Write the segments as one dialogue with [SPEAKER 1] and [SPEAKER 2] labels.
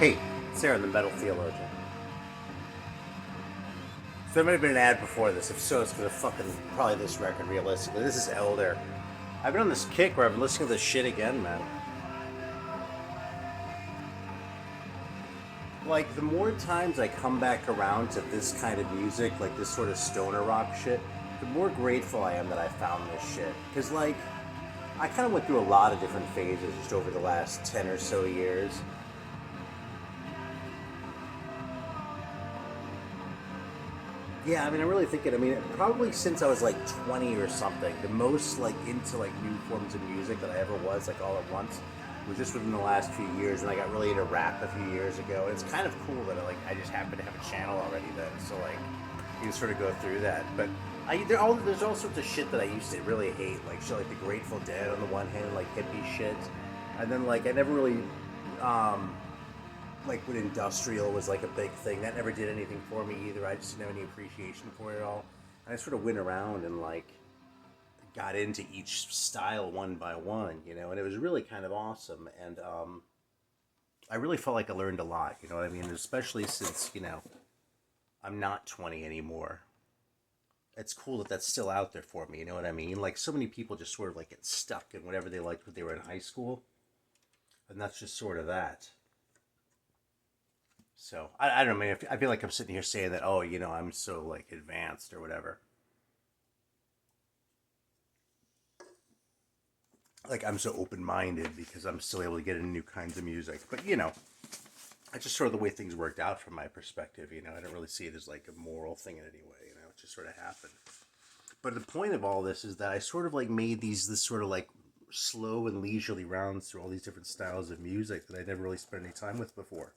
[SPEAKER 1] Hey, Sarah, the Metal Theologian. So there might have been an ad before this. If so, it's because of fucking probably this record, realistically. This is Elder. I've been on this kick where I've been listening to this shit again, man. Like, the more times I come back around to this kind of music, like this sort of stoner rock shit, the more grateful I am that I found this shit. Because, like, I kind of went through a lot of different phases just over the last 10 or so years. Yeah, I mean, I'm really thinking, probably since I was like 20 or something, the most like into like new forms of music that I ever was, like all at once, was just within the last few years, and I got really into rap a few years ago. And it's kind of cool that I just happen to have a channel already then, so like you can sort of go through that. But there's all sorts of shit that I used to really hate, like shit like the Grateful Dead on the one hand, like hippie shit, and then like I never really like when industrial was like a big thing, that never did anything for me either. I just didn't have any appreciation for it at all. And I sort of went around and like got into each style one by one, and it was really kind of awesome. And I really felt like I learned a lot, you know what I mean? Especially since, I'm not 20 anymore. It's cool that that's still out there for me, you know what I mean? Like so many people just sort of like get stuck in whatever they liked when they were in high school. And that's just sort of that. So, I don't know, man, I feel like I'm sitting here saying that, oh, I'm so, like, advanced or whatever. Like, I'm so open-minded because I'm still able to get into new kinds of music. But, it's just sort of the way things worked out from my perspective, I don't really see it as, like, a moral thing in any way, it just sort of happened. But the point of all this is that I sort of, like, made this sort of, like, slow and leisurely rounds through all these different styles of music that I never really spent any time with before.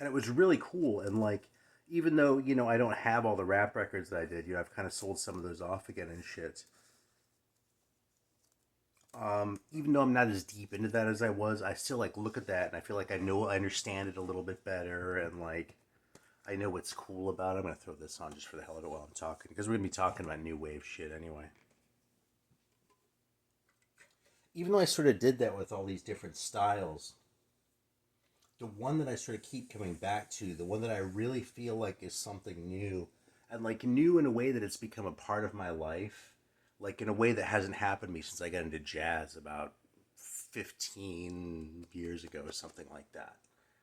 [SPEAKER 1] And it was really cool. And like, even though, I don't have all the rap records that I did, I've kind of sold some of those off again and shit. Even though I'm not as deep into that as I was, I still like look at that and I feel like I understand it a little bit better. And like, I know what's cool about it. I'm going to throw this on just for the hell of it while I'm talking, because we're going to be talking about new wave shit anyway. Even though I sort of did that with all these different styles, the one that I sort of keep coming back to, the one that I really feel like is something new, and like new in a way that it's become a part of my life, like in a way that hasn't happened to me since I got into jazz about 15 years ago or something like that.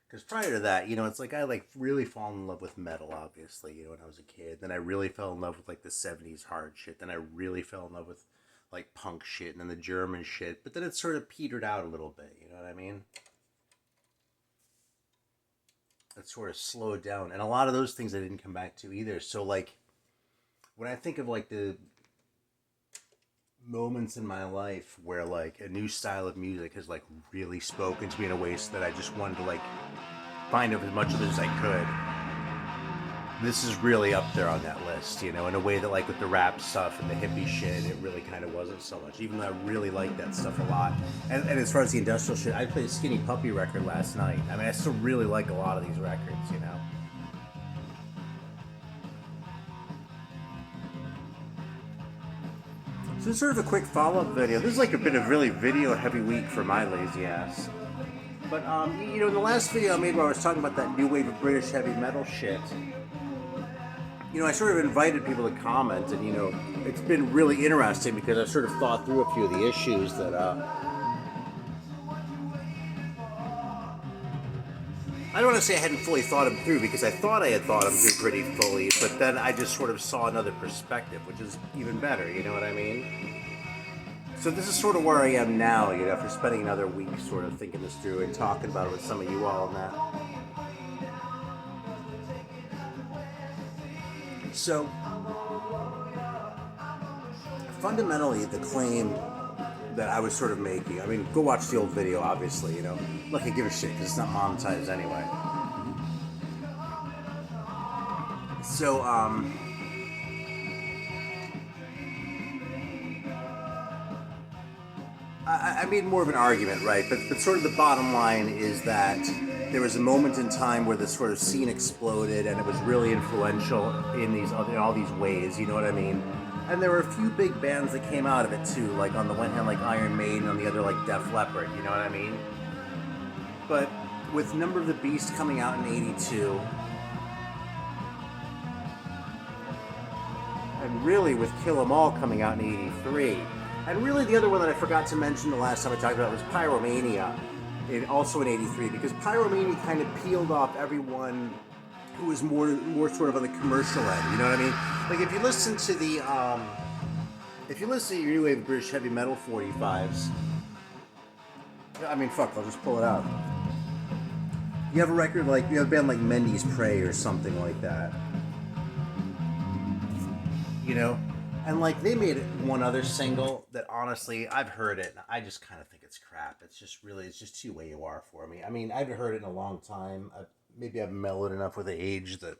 [SPEAKER 1] Because prior to that, it's like I like really fall in love with metal, obviously, when I was a kid. Then I really fell in love with like the 70s hard shit. Then I really fell in love with like punk shit and then the German shit. But then it sort of petered out a little bit, you know what I mean? It sort of slowed down, and a lot of those things I didn't come back to either. So like when I think of like the moments in my life where like a new style of music has like really spoken to me in a way so that I just wanted to like find out as much of it as I could, this is really up there on that list, in a way that like with the rap stuff and the hippie shit, it really kind of wasn't so much, even though I really like that stuff a lot. And as far as the industrial shit, I played a Skinny Puppy record last night. I mean, I still really like a lot of these records, So this is sort of a quick follow-up video. This is like been a really video-heavy week for my lazy ass. But, in the last video I made where I was talking about that new wave of British heavy metal shit, I sort of invited people to comment, and, it's been really interesting because I've sort of thought through a few of the issues that, I don't want to say I hadn't fully thought them through, because I thought I had thought them through pretty fully, but then I just sort of saw another perspective, which is even better, you know what I mean? So this is sort of where I am now, after spending another week sort of thinking this through and talking about it with some of you all and that. So, fundamentally, the claim that I was sort of making, go watch the old video, obviously, Look, I give a shit, because it's not monetized anyway. So, I made more of an argument, right? But sort of the bottom line is that there was a moment in time where this sort of scene exploded, and it was really influential in all these ways, you know what I mean? And there were a few big bands that came out of it too, like on the one hand like Iron Maiden, on the other like Def Leppard, you know what I mean? But with Number of the Beast coming out in 82, and really with Kill 'Em All coming out in 83, and really the other one that I forgot to mention the last time I talked about was Pyromania, also in 83, because Pyromania kind of peeled off everyone who was more sort of on the commercial end, you know what I mean? Like if you listen to your new wave British heavy metal 45s, I mean, fuck, I'll just pull it out. You have a record like, you have a band like Mendy's Prey or something like that. You know? And like, they made one other single that honestly, I've heard it and I just kind of think it's crap. It's just too AOR for me. I mean, I haven't heard it in a long time. Maybe I've mellowed enough with the age that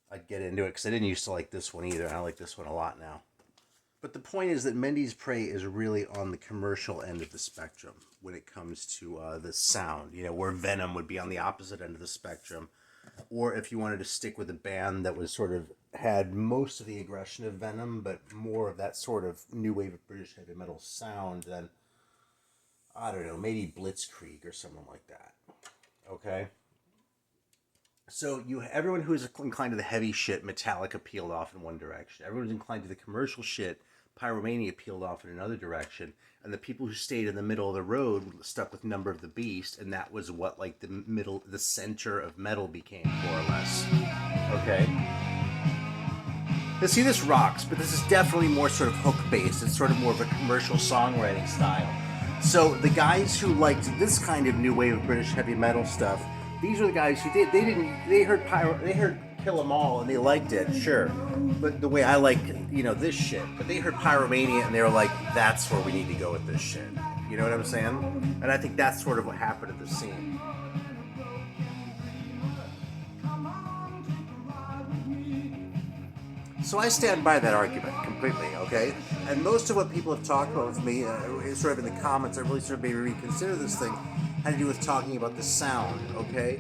[SPEAKER 1] I'd get into it because I didn't used to like this one either. And I like this one a lot now. But the point is that Mendy's Prey is really on the commercial end of the spectrum when it comes to the sound, you know, where Venom would be on the opposite end of the spectrum. Or if you wanted to stick with a band that was sort of had most of the aggression of Venom, but more of that sort of new wave of British heavy metal sound, then, I don't know, maybe Blitzkrieg or someone like that. Okay? So everyone who is inclined to the heavy shit, Metallica peeled off in one direction. Everyone who's inclined to the commercial shit, Pyromania peeled off in another direction. And the people who stayed in the middle of the road stuck with Number of the Beast, and that was what like the center of metal became, more or less. Okay? Now see, this rocks, but this is definitely more sort of hook-based. It's sort of more of a commercial songwriting style. So the guys who liked this kind of new wave of British heavy metal stuff, these are the guys who they heard Kill 'Em All and they liked it, sure. But the way I like, you know, this shit. But they heard Pyromania and they were like, that's where we need to go with this shit. You know what I'm saying? And I think that's sort of what happened at the scene. So I stand by that argument completely, okay? And most of what people have talked about with me, sort of in the comments, I really sort of maybe reconsider this thing, had to do with talking about the sound, okay?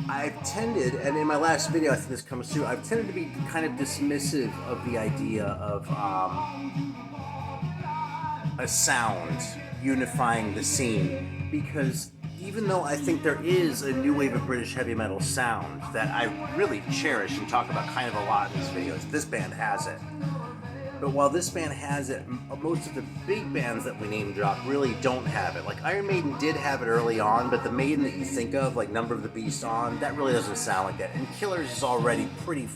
[SPEAKER 1] I've tended, and in my last video I think this comes through, I've tended to be kind of dismissive of the idea of a sound unifying the scene, because even though I think there is a new wave of British heavy metal sound that I really cherish and talk about kind of a lot in these videos, this band has it. But while this band has it, most of the big bands that we name drop really don't have it. Like Iron Maiden did have it early on, but the Maiden that you think of, like Number of the Beast on, that really doesn't sound like that. And Killers is already pretty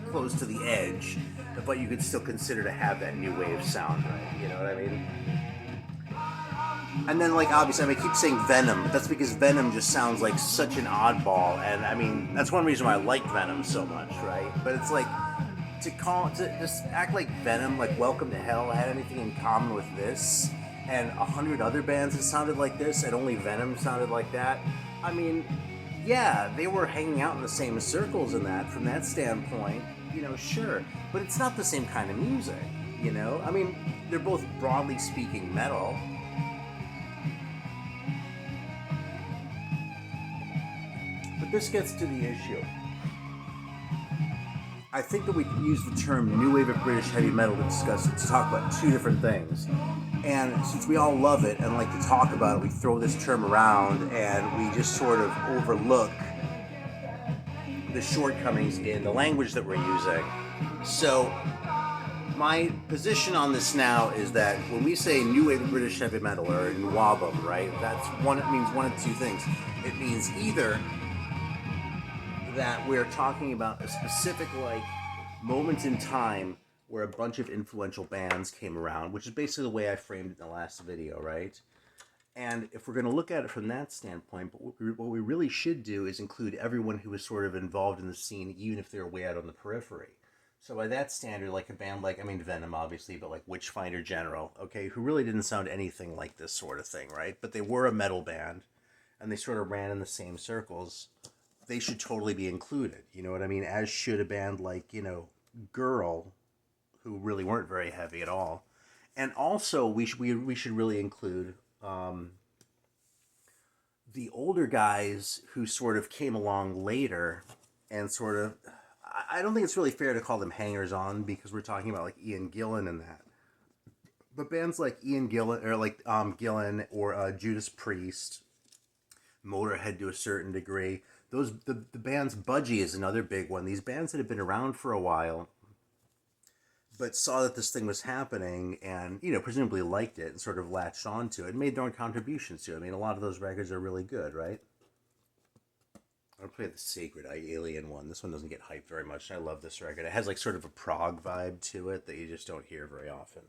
[SPEAKER 1] close to the edge of what you could still consider to have that new wave sound, right? You know what I mean? And then, like, obviously, I mean, I keep saying Venom, but that's because Venom just sounds like such an oddball. And, I mean, that's one reason why I like Venom so much, right? But it's like, to just act like Venom, like Welcome to Hell, had anything in common with this, and 100 other bands that sounded like this, and only Venom sounded like that. I mean, yeah, they were hanging out in the same circles in that, from that standpoint, you know, sure. But it's not the same kind of music, you know? I mean, they're both broadly speaking metal. But this gets to the issue. I think that we can use the term new wave of British heavy metal to talk about two different things. And since we all love it and like to talk about it, we throw this term around and we just sort of overlook the shortcomings in the language that we're using. So my position on this now is that when we say new wave of British heavy metal or NWOBHM, right, it means one of two things. It means either that we're talking about a specific like moment in time where a bunch of influential bands came around, which is basically the way I framed it in the last video, right? And if we're going to look at it from that standpoint, but what we really should do is include everyone who was sort of involved in the scene, even if they're way out on the periphery. So by that standard, like a band like, I mean, Venom, obviously, but like Witchfinder General, okay, who really didn't sound anything like this sort of thing, right? But they were a metal band, and they sort of ran in the same circles. They should totally be included, you know what I mean? As should a band like, you know, Girl, who really weren't very heavy at all. And also, we should really include the older guys who sort of came along later and sort of, I don't think it's really fair to call them hangers-on because we're talking about like Ian Gillan and that. But bands like Ian Gillan, or like Gillan or Judas Priest, Motorhead to a certain degree. The band's Budgie is another big one. These bands that have been around for a while, but saw that this thing was happening and, presumably liked it and sort of latched onto it and made their own contributions to it. I mean, a lot of those records are really good, right? I'll play the Sacred Alien one. This one doesn't get hyped very much. I love this record. It has like sort of a prog vibe to it that you just don't hear very often.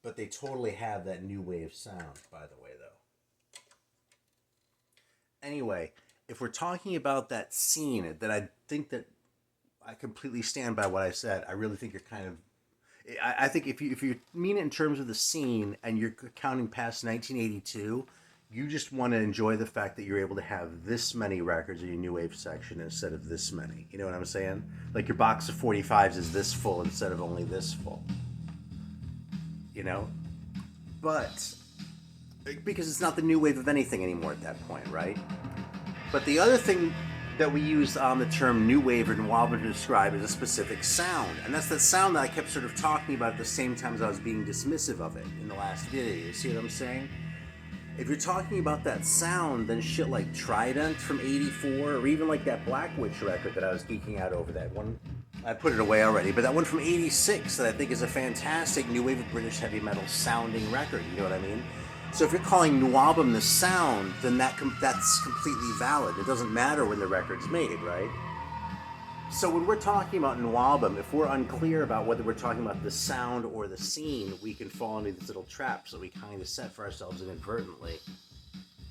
[SPEAKER 1] But they totally have that new wave sound, by the way, though. Anyway, if we're talking about that scene, then I think that I completely stand by what I said. I really think you're kind of... I think if you mean it in terms of the scene and you're counting past 1982, you just want to enjoy the fact that you're able to have this many records in your new wave section instead of this many. You know what I'm saying? Like your box of 45s is this full instead of only this full. But because it's not the new wave of anything anymore at that point, right? But the other thing that we use the term new wave or NWOBHM to describe is a specific sound. And that's that sound that I kept sort of talking about at the same time as I was being dismissive of it in the last video. You see what I'm saying? If you're talking about that sound, then shit like Trident from 84, or even like that Black Witch record that I was geeking out over, that one, I put it away already, but that one from 86 that I think is a fantastic new wave of British heavy metal sounding record, you know what I mean? So if you're calling NWOBHM the sound, then that's completely valid. It doesn't matter when the record's made, right? So when we're talking about NWOBHM, if we're unclear about whether we're talking about the sound or the scene, we can fall into these little traps that we kind of set for ourselves inadvertently.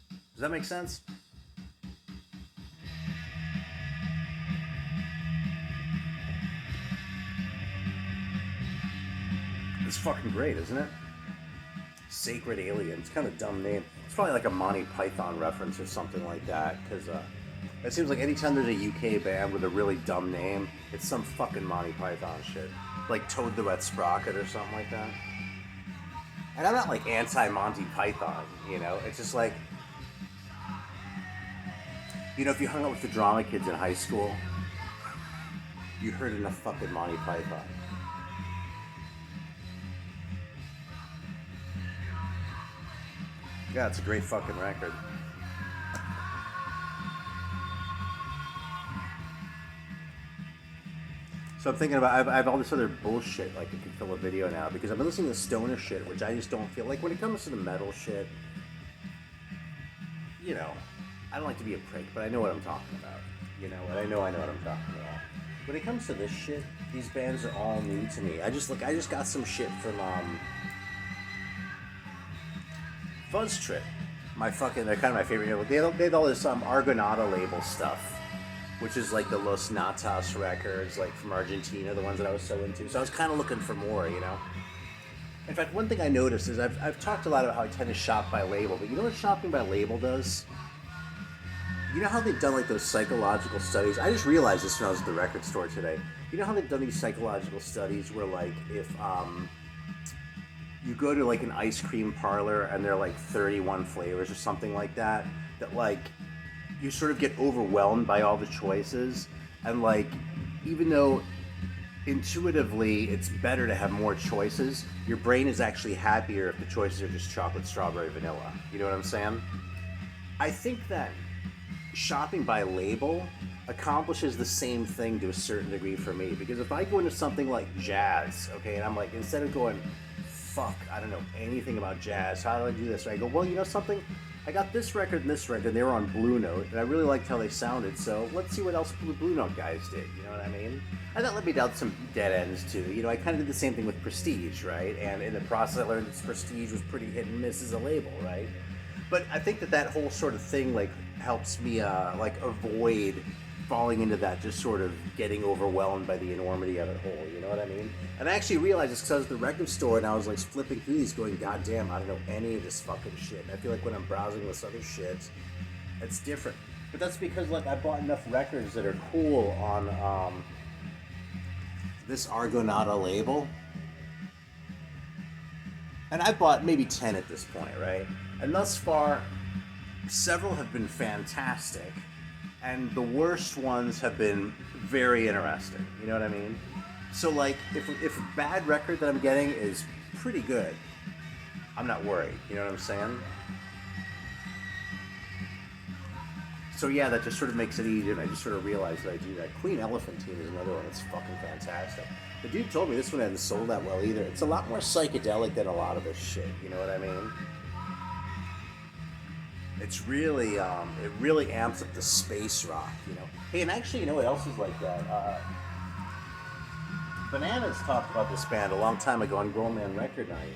[SPEAKER 1] Does that make sense? It's fucking great, isn't it? Sacred Alien. It's kind of a dumb name. It's probably like a Monty Python reference or something like that, because it seems like anytime there's a UK band with a really dumb name, it's some fucking Monty Python shit. Like Toad the Wet Sprocket or something like that. And I'm not like anti-Monty Python, It's just like, if you hung out with the drama kids in high school, you heard enough fucking Monty Python. Yeah, it's a great fucking record. So I'm thinking about, I have all this other bullshit, like it could fill a video now, because I've been listening to stoner shit, which I just don't feel like, when it comes to the metal shit, I don't like to be a prick, but I know what I'm talking about, and I know what I'm talking about. When it comes to this shit, these bands are all new to me. I just got some shit from, Fuzz Trip. They're kind of my favorite. They had all this Argonauta label stuff, which is like the Los Natas records, like from Argentina, the ones that I was so into. So I was kind of looking for more, In fact, one thing I noticed is I've talked a lot about how I tend to shop by label, but you know what shopping by label does? You know how they've done like those psychological studies? I just realized this when I was at the record store today. You know how they've done these psychological studies where like if you go to like an ice cream parlor and there are like 31 flavors or something like that, that like you sort of get overwhelmed by all the choices, and like even though intuitively it's better to have more choices, your brain is actually happier if the choices are just chocolate, strawberry, vanilla. You know what I'm saying? I think that shopping by label accomplishes the same thing to a certain degree for me, because if I go into something like jazz, okay, and I'm like, instead of going, fuck, I don't know anything about jazz, how do I do this? And I go, well, you know something? I got this record and this record, and they were on Blue Note, and I really liked how they sounded, so let's see what else the Blue Note guys did, you know what I mean? And that led me down some dead ends, too. I kind of did the same thing with Prestige, right? And in the process, I learned that Prestige was pretty hit and miss as a label, right? But I think that whole sort of thing, like, helps me, avoid falling into that, just sort of getting overwhelmed by the enormity of it whole, you know what I mean? And I actually realized it's because I was at the record store and I was like flipping through these going, God damn, I don't know any of this fucking shit. And I feel like when I'm browsing this other shit, it's different. But that's because like I bought enough records that are cool on this Argonauta label. And I bought maybe 10 at this point, right? And thus far, several have been fantastic. And the worst ones have been very interesting. You know what I mean? So, like, if a bad record that I'm getting is pretty good, I'm not worried. You know what I'm saying? So yeah, that just sort of makes it easy, and I just sort of realized that I do that. Queen Elephantine is another one that's fucking fantastic. The dude told me this one hadn't sold that well either. It's a lot more psychedelic than a lot of this shit, you know what I mean? It's really, it really amps up the space rock, you know? Hey, and actually, you know what else is like that? Bananas talked about this band a long time ago on Grown Man Record Night.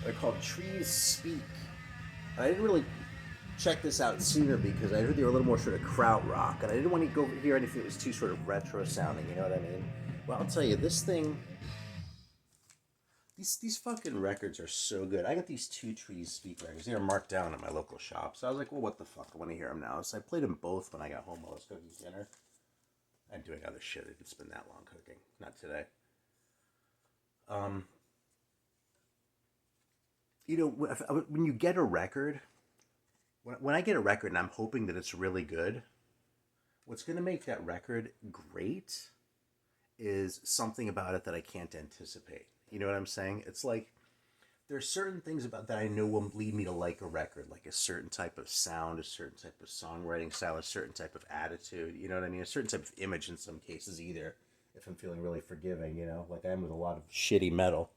[SPEAKER 1] They're called Trees Speak. I didn't really check this out sooner because I heard they were a little more sort of krautrock, and I didn't want to go hear anything that was too sort of retro sounding, you know what I mean? Well, I'll tell you, this thing, these fucking records are so good. I got these 2 Trees Speak records. They were marked down at my local shop, so I was like, well, what the fuck, I want to hear them now. So I played them both when I got home while I was cooking dinner. And doing other shit. It's been that long cooking. Not today. You know, when you get a record, when I get a record and I'm hoping that it's really good, what's going to make that record great is something about it that I can't anticipate. You know what I'm saying? It's like, there's certain things about that I know will lead me to like a record, like a certain type of sound, a certain type of songwriting style, a certain type of attitude, you know what I mean? A certain type of image in some cases either, if I'm feeling really forgiving, you know, like I am with a lot of shitty metal.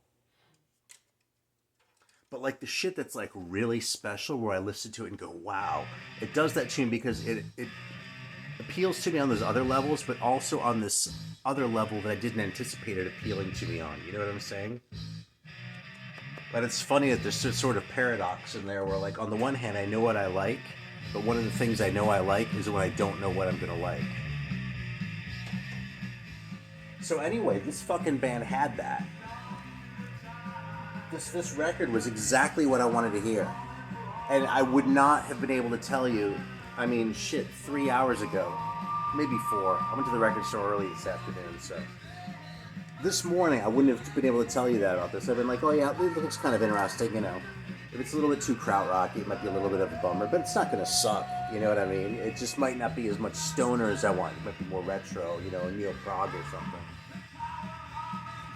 [SPEAKER 1] But like the shit that's like really special where I listen to it and go, wow, it does that to me because it appeals to me on those other levels, but also on this other level that I didn't anticipate it appealing to me on, you know what I'm saying? But it's funny that there's this sort of paradox in there where, like, on the one hand, I know what I like, but one of the things I know I like is when I don't know what I'm going to like. So anyway, this fucking band had that. This record was exactly what I wanted to hear. And I would not have been able to tell you, I mean, shit, 3 hours ago, maybe 4. I went to the record store early this afternoon, so... This morning, I wouldn't have been able to tell you that about this. I've been like, oh yeah, it looks kind of interesting, you know. If it's a little bit too krautrocky, it might be a little bit of a bummer, but it's not going to suck, you know what I mean? It just might not be as much stoner as I want. It might be more retro, you know, neo-prog or something.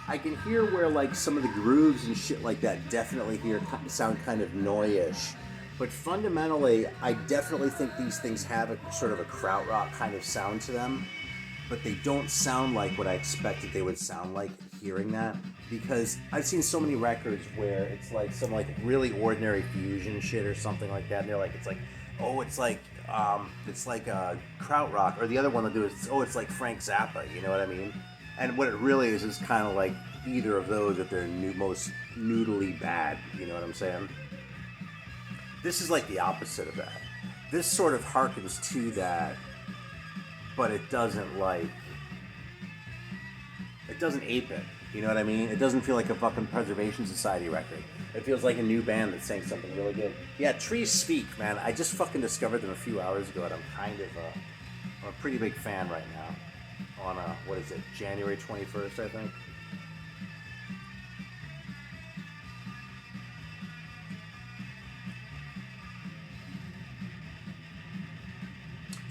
[SPEAKER 1] I can hear where, like, some of the grooves and shit like that definitely sound kind of noyish. But fundamentally, I definitely think these things have a sort of a krautrock kind of sound to them. But they don't sound like what I expected they would sound like hearing that. Because I've seen so many records where it's like some like really ordinary fusion shit or something like that. And they're like, it's like, oh, it's like krautrock. Or the other one they'll do is, oh, it's like Frank Zappa, you know what I mean? And what it really is kind of like either of those if they're most noodly bad, you know what I'm saying? This is like the opposite of that. This sort of harkens to that, but it doesn't ape it, you know what I mean? It doesn't feel like a fucking Preservation Society record. It feels like a new band that's saying something really good. Yeah, Trees Speak, man. I just fucking discovered them a few hours ago, and I'm a pretty big fan right now. On, what is it, January 21st, I think?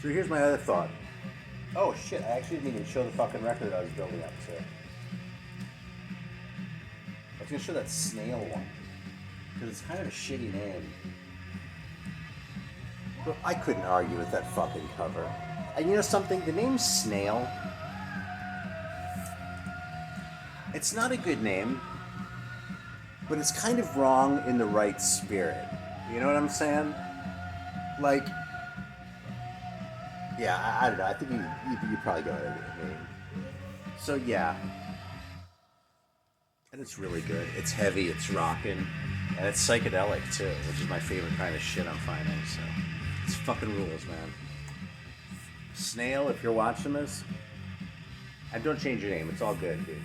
[SPEAKER 1] So here's my other thought. Oh shit, I actually didn't even show the fucking record I was building up to. I was gonna show that Snail one. Because it's kind of a shitty name. But I couldn't argue with that fucking cover. And you know something? The name Snail, it's not a good name, but it's kind of wrong in the right spirit. You know what I'm saying? Like, yeah, I don't know. I think you probably got it. I mean, so yeah, and it's really good. It's heavy, it's rocking, and it's psychedelic too, which is my favorite kind of shit I'm finding. So it's fucking rules, man. Snail, if you're watching this, and don't change your name. It's all good, dude.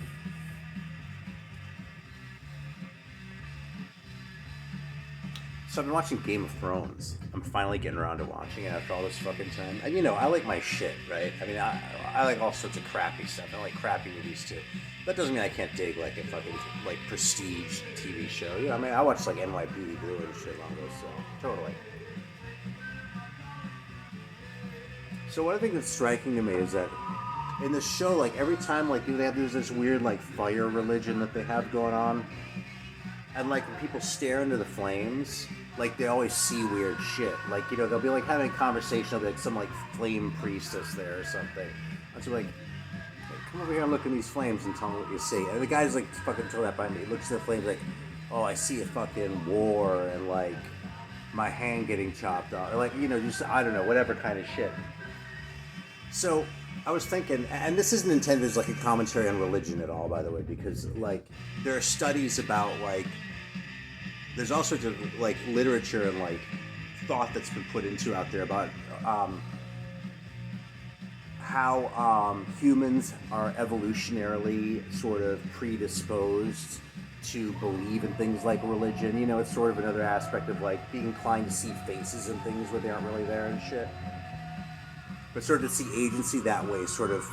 [SPEAKER 1] So I've been watching Game of Thrones. I'm finally getting around to watching it after all this fucking time. And you know, I like my shit, right? I mean, I like all sorts of crappy stuff. I like crappy movies too. That doesn't mean I can't dig like a fucking like prestige TV show. You know, I mean, I watched like NYPD Blue and shit long ago, so totally. So what I think that's striking to me is that in the show, like every time, like they have this weird like fire religion that they have going on, and like when people stare into the flames, like they always see weird shit. Like, you know, they'll be like having a conversation, there'll be like some like flame priestess there or something. And so like, come over here and look at these flames and tell me what you see. And the guy's like fucking told that by me. He looks at the flames like, oh, I see a fucking war and like my hand getting chopped off. Or like, you know, just, I don't know, whatever kind of shit. So I was thinking, and this isn't intended as like a commentary on religion at all, by the way, because like there are studies about like, there's all sorts of like literature and like thought that's been put into out there about how humans are evolutionarily sort of predisposed to believe in things like religion. You know, it's sort of another aspect of like being inclined to see faces and things where they aren't really there and shit. But sort of to see agency that way, sort of,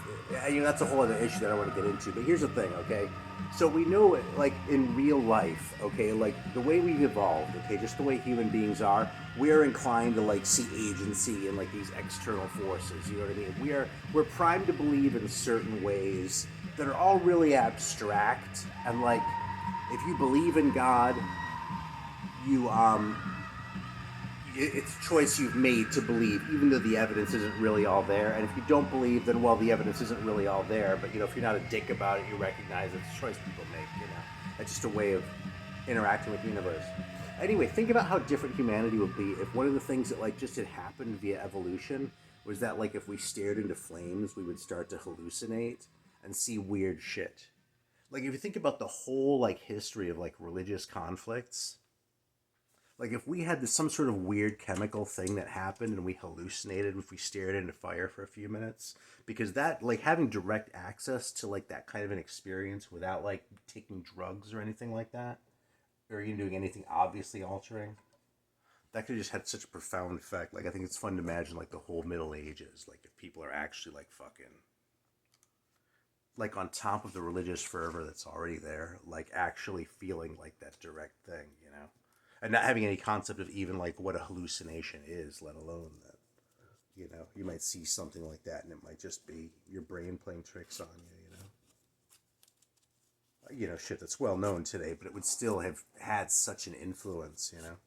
[SPEAKER 1] you know, that's a whole other issue that I want to get into. But here's the thing, okay? So we know it, like, in real life, okay, like, the way we've evolved, okay, just the way human beings are, we are inclined to, like, see agency in, like, these external forces, you know what I mean? We're primed to believe in certain ways that are all really abstract, and, like, if you believe in God, you, it's a choice you've made to believe, even though the evidence isn't really all there. And if you don't believe, then, well, the evidence isn't really all there. But, you know, if you're not a dick about it, you recognize it's a choice people make, you know. That's just a way of interacting with the universe. Anyway, think about how different humanity would be if one of the things that, like, just had happened via evolution was that, like, if we stared into flames, we would start to hallucinate and see weird shit. Like, if you think about the whole, like, history of, like, religious conflicts, like, if we had some sort of weird chemical thing that happened and we hallucinated if we stared into fire for a few minutes, because that, like, having direct access to, like, that kind of an experience without, like, taking drugs or anything like that, or even doing anything obviously altering, that could have just had such a profound effect. Like, I think it's fun to imagine, like, the whole Middle Ages, like, if people are actually, like, fucking, like, on top of the religious fervor that's already there, like, actually feeling, like, that direct thing, you know? And not having any concept of even, like, what a hallucination is, let alone that, you know, you might see something like that and it might just be your brain playing tricks on you, you know? You know, shit that's well known today, but it would still have had such an influence, you know?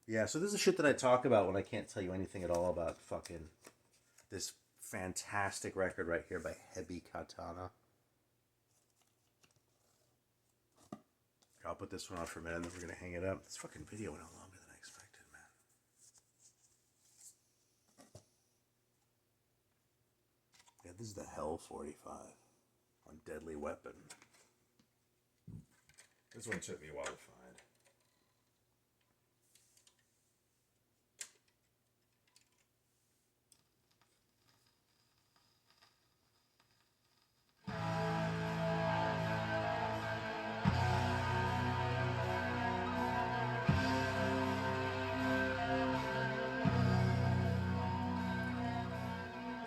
[SPEAKER 1] Yeah, so this is shit that I talk about when I can't tell you anything at all about fucking this fantastic record right here by Heavy Katana. I'll put this one on for a minute and then we're going to hang it up. This fucking video went on longer than I expected, man. Yeah, this is the Hell 45 on Deadly Weapon. This one took me a while to find.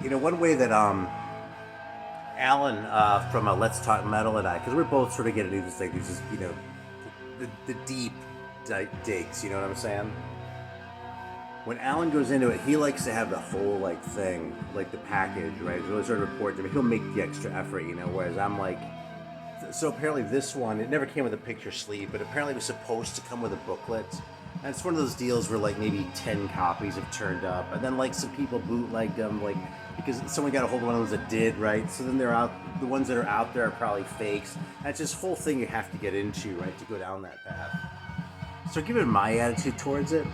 [SPEAKER 1] You know, one way that Alan from Let's Talk Metal and I, because we're both sort of getting into this thing, these just, you know, the deep digs, you know what I'm saying? When Alan goes into it, he likes to have the whole, like, thing, like the package, right? It's really sort of important to me. He'll make the extra effort, you know, whereas I'm like, so apparently this one, it never came with a picture sleeve, but apparently it was supposed to come with a booklet. And it's one of those deals where, like, maybe 10 copies have turned up, and then, like, some people bootlegged them, like, because someone got a hold of one of those that did, right? So then they're out, the ones that are out there are probably fakes. And it's this whole thing you have to get into, right, to go down that path. So given my attitude towards it,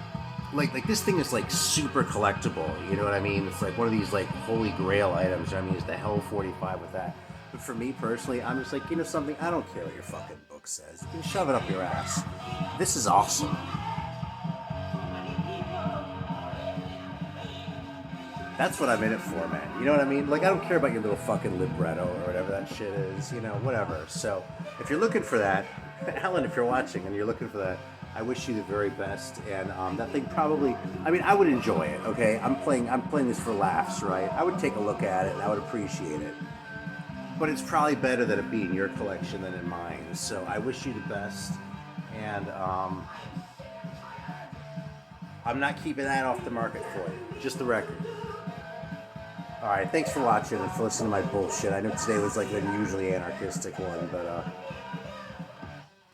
[SPEAKER 1] like this thing is, like, super collectible, you know what I mean? It's like one of these, like, holy grail items. I mean, it's the Hell 45 with that. But for me personally, I'm just like, you know something? I don't care what your fucking book says. You can shove it up your ass. This is awesome. That's what I'm in it for, man. You know what I mean? Like, I don't care about your little fucking libretto or whatever that shit is, you know, whatever. So, if you're looking for that, Alan, if you're watching and you're looking for that, I wish you the very best. And that thing probably, I mean, I would enjoy it, okay? I'm playing this for laughs, right? I would take a look at it and I would appreciate it. But it's probably better that it be in your collection than in mine. So, I wish you the best. And I'm not keeping that off the market for you. Just the record. Alright, thanks for watching and for listening to my bullshit. I know today was like an unusually anarchistic one, but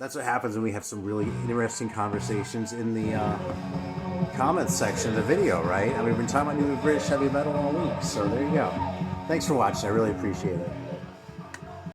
[SPEAKER 1] That's what happens when we have some really interesting conversations in the comments section of the video, right? I mean, we've been talking about new British heavy metal all week, so there you go. Thanks for watching. I really appreciate it.